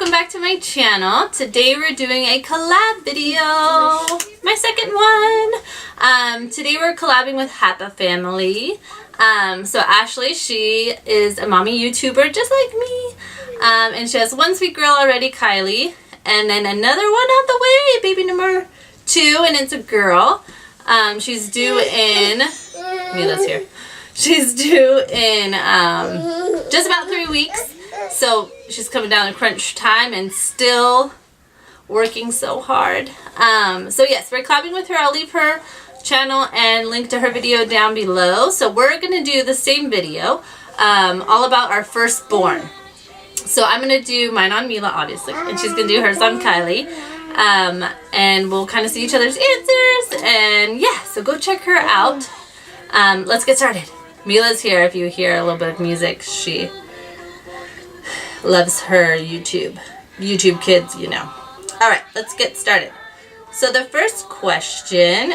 welcome back to my channel. Today we're doing a collab video, my second one. Today we're collabing with Hapa Family. So Ashley, she is a mommy YouTuber just like me, and she has one sweet girl already, Kylie, and then another one on the way, baby number 2, and it's a girl. She's due in, Mila's here. She's due in just about 3 weeks. So she's coming down to crunch time and still working so hard. So yes, we're collabing with her. I'll leave her channel and link to her video down below. So we're going to do the same video all about our firstborn. So I'm going to do mine on Mila, obviously, and she's going to do hers on Kylie. And we'll kind of see each other's answers. And yeah, so go check her out. Let's get started. Mila's here. If you hear a little bit of music, she loves her YouTube kids, you know. Alright, let's get started. So the first question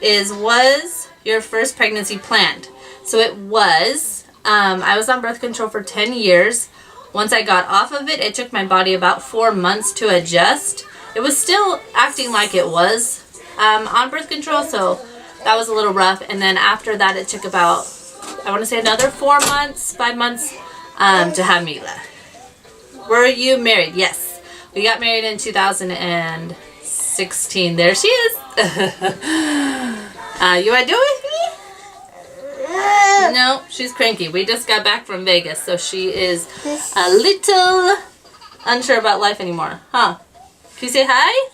is, was your first pregnancy planned? So it was. I was on birth control for 10 years. Once I got off of it, it took my body about 4 months to adjust. It was still acting like it was on birth control, so that was a little rough. And then after that, it took about, I want to say, another 5 months to have Mila. Were you married? Yes. We got married in 2016. There she is. You want to do it with me? No, she's cranky. We just got back from Vegas, so she is a little unsure about life anymore. Huh? Can you say hi?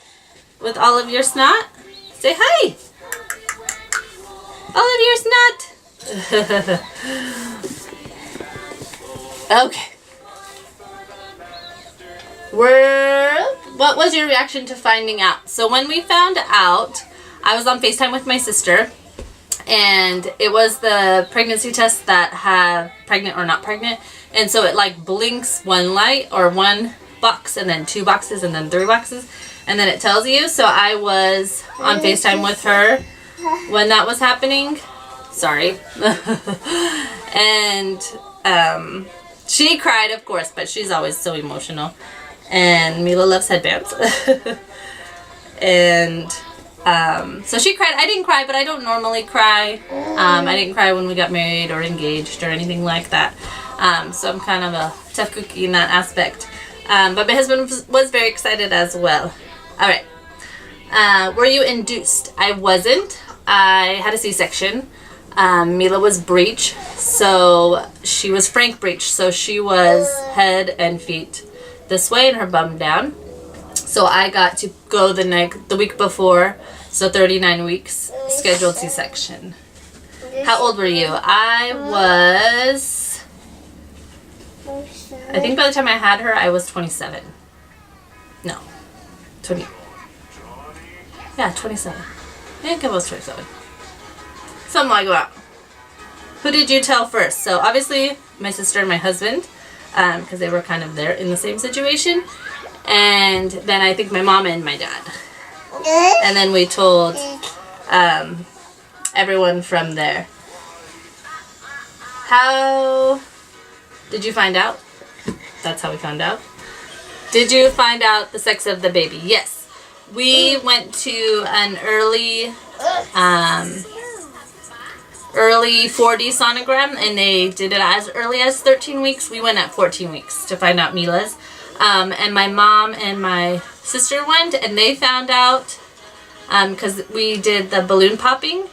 With all of your snot? Say hi. All of your snot. Okay. What was your reaction to finding out? So when we found out, I was on FaceTime with my sister, and it was the pregnancy test that had pregnant or not pregnant, and so it like blinks one light or one box and then 2 boxes and then 3 boxes, and then it tells you. So I was on FaceTime with her when that was happening. Sorry. And she cried, of course, but she's always so emotional. And Mila loves headbands. And so she cried. I didn't cry, but I don't normally cry. I didn't cry when we got married or engaged or anything like that. So I'm kind of a tough cookie in that aspect. But my husband was very excited as well. Alright. Were you induced? I wasn't. I had a C-section. Mila was breech, so she was frank breech, so she was head and feet this way and her bum down. So I got to go the week before, so 39 weeks, scheduled C-section. How old were you? I think by the time I had her, I was 27. No, 20. Yeah, 27. I think I was 27. Something like that. Who did you tell first? So obviously my sister and my husband, because they were kind of there in the same situation, and then I think my mom and my dad, and then we told everyone from there. How did you find out? That's how we found out. Did you find out the sex of the baby? Yes. We went to an early 4D sonogram, and they did it as early as 13 weeks. We went at 14 weeks to find out Mila's. And my mom and my sister went, and they found out because we did the balloon popping,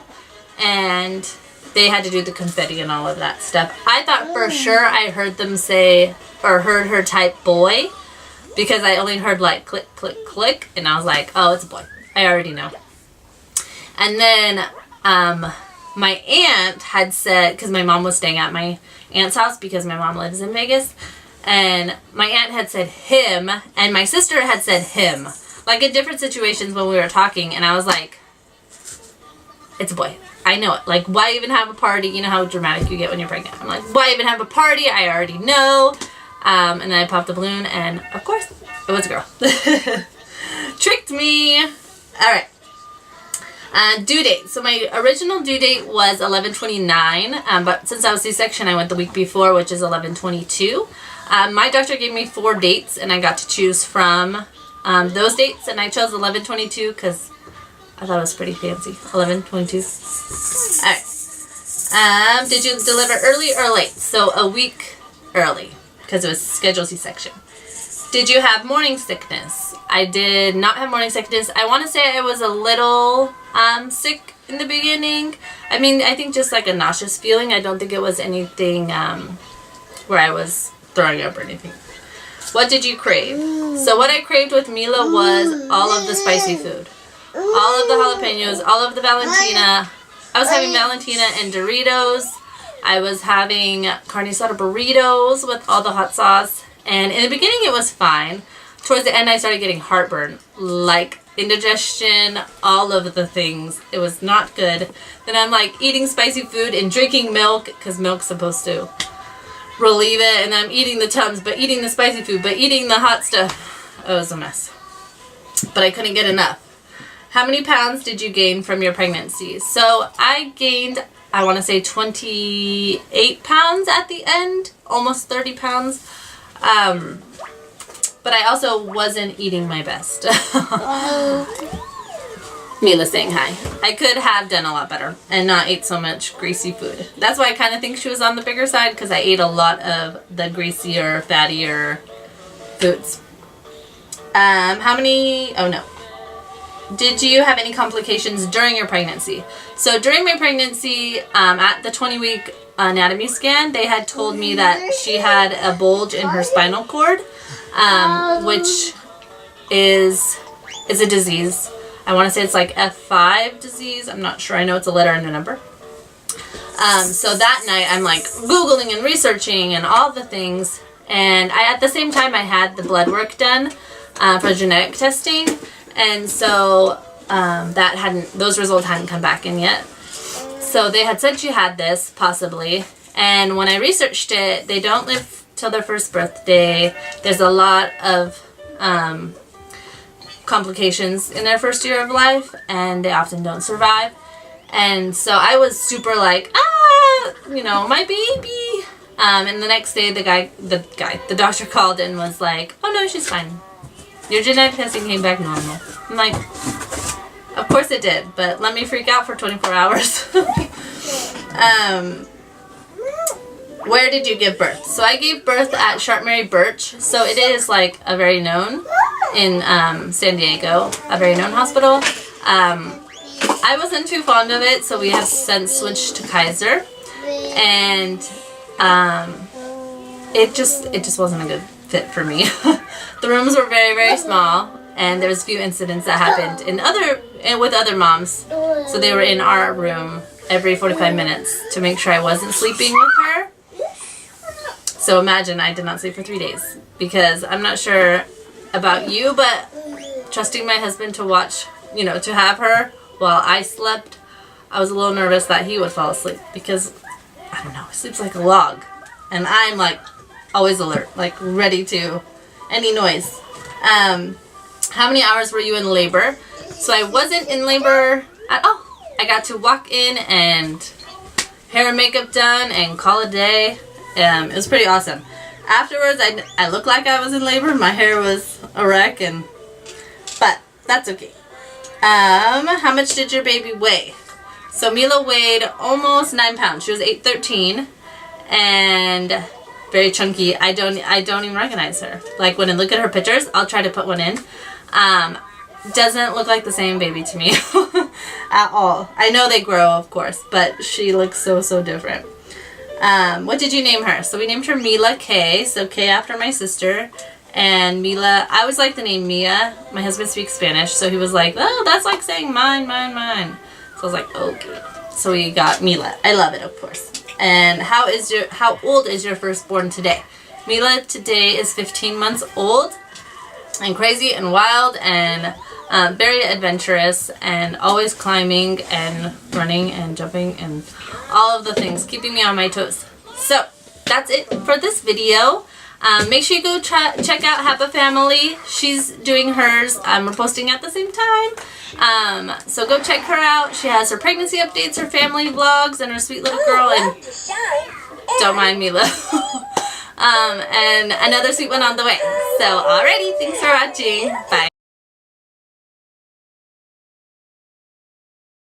and they had to do the confetti and all of that stuff. I thought for sure I heard them say, or heard her type boy, because I only heard like click, click, click, and I was like, oh, it's a boy. I already know. And then my aunt had said, because my mom was staying at my aunt's house because my mom lives in Vegas, and my aunt had said him, and my sister had said him, like in different situations when we were talking, and I was like, it's a boy. I know it. Like, why even have a party? You know how dramatic you get when you're pregnant. I'm like, why even have a party? I already know. And then I popped the balloon, and of course, it was a girl. Tricked me. All right. Due date. So my original due date was 11/29, but since I was C-section, I went the week before, which is 11/22. My doctor gave me 4 dates, and I got to choose from those dates, and I chose 11/22 because I thought it was pretty fancy. 11/22. All right. Did you deliver early or late? So a week early because it was scheduled C-section. Did you have morning sickness? I did not have morning sickness. I want to say I was a little sick in the beginning. I mean, I think just like a nauseous feeling. I don't think it was anything where I was throwing up or anything. What did you crave? So what I craved with Mila was all of the spicy food. All of the jalapenos, all of the Valentina. I was having Valentina and Doritos. I was having carne asada burritos with all the hot sauce. And in the beginning it was fine. Towards the end I started getting heartburn, like indigestion, all of the things. It was not good. Then I'm like eating spicy food and drinking milk because milk's supposed to relieve it. And I'm eating the Tums, but eating the spicy food, but eating the hot stuff. It was a mess. But I couldn't get enough. How many pounds did you gain from your pregnancy? So I gained, I want to say 28 pounds at the end, almost 30 pounds. But I also wasn't eating my best. Mila saying hi. I could have done a lot better and not ate so much greasy food. That's why I kind of think she was on the bigger side, because I ate a lot of the greasier, fattier foods. How many, oh no. Did you have any complications during your pregnancy? So during my pregnancy, at the 20-week anatomy scan, they had told me that she had a bulge in her spinal cord, which is a disease. I want to say it's like F5 disease. I'm not sure. I know it's a letter and a number. So that night I'm like Googling and researching and all the things. And at the same time I had the blood work done for genetic testing. And so those results hadn't come back in yet. So they had said she had this, possibly. And when I researched it, they don't live till their first birthday. There's a lot of complications in their first year of life, and they often don't survive. And so I was super like, my baby. And the next day, the doctor called and was like, oh no, she's fine. Your genetic testing came back normal. I'm like, of course it did, but let me freak out for 24 hours. Where did you give birth? So I gave birth at Sharp Mary Birch. So it is like a very known in San Diego, a very known hospital. I wasn't too fond of it, so we have since switched to Kaiser, and it just wasn't a good fit for me. The rooms were very, very small, and there was a few incidents that happened with other moms. So they were in our room every 45 minutes to make sure I wasn't sleeping with her. So imagine I did not sleep for 3 days, because I'm not sure about you, but trusting my husband to watch, to have her while I slept, I was a little nervous that he would fall asleep, because I don't know, he sleeps like a log, and I'm like always alert, like ready to any noise. How many hours were you in labor? So I wasn't in labor at all. I got to walk in and hair and makeup done and call a day. It was pretty awesome. Afterwards, I looked like I was in labor. My hair was a wreck, but that's okay. How much did your baby weigh? So Mila weighed almost 9 pounds. She was 8'13", and very chunky. I don't even recognize her. Like when I look at her pictures, I'll try to put one in. Doesn't look like the same baby to me at all. I know they grow, of course, but she looks so different. What did you name her? So we named her Mila K. So K after my sister. And Mila, I always like the name Mia. My husband speaks Spanish, so he was like, oh, that's like saying mine. So I was like, okay. So we got Mila. I love it, of course. And how old is your firstborn today? Mila today is 15 months old, and crazy and wild and very adventurous, and always climbing and running and jumping and all of the things, keeping me on my toes. So that's it for this video. Make sure you go check out Hapa Family. She's doing hers. We're posting at the same time. So go check her out. She has her pregnancy updates, her family vlogs, and her sweet little girl. And don't mind Mila. And another sweet one on the way. So alrighty, thanks for watching. Bye.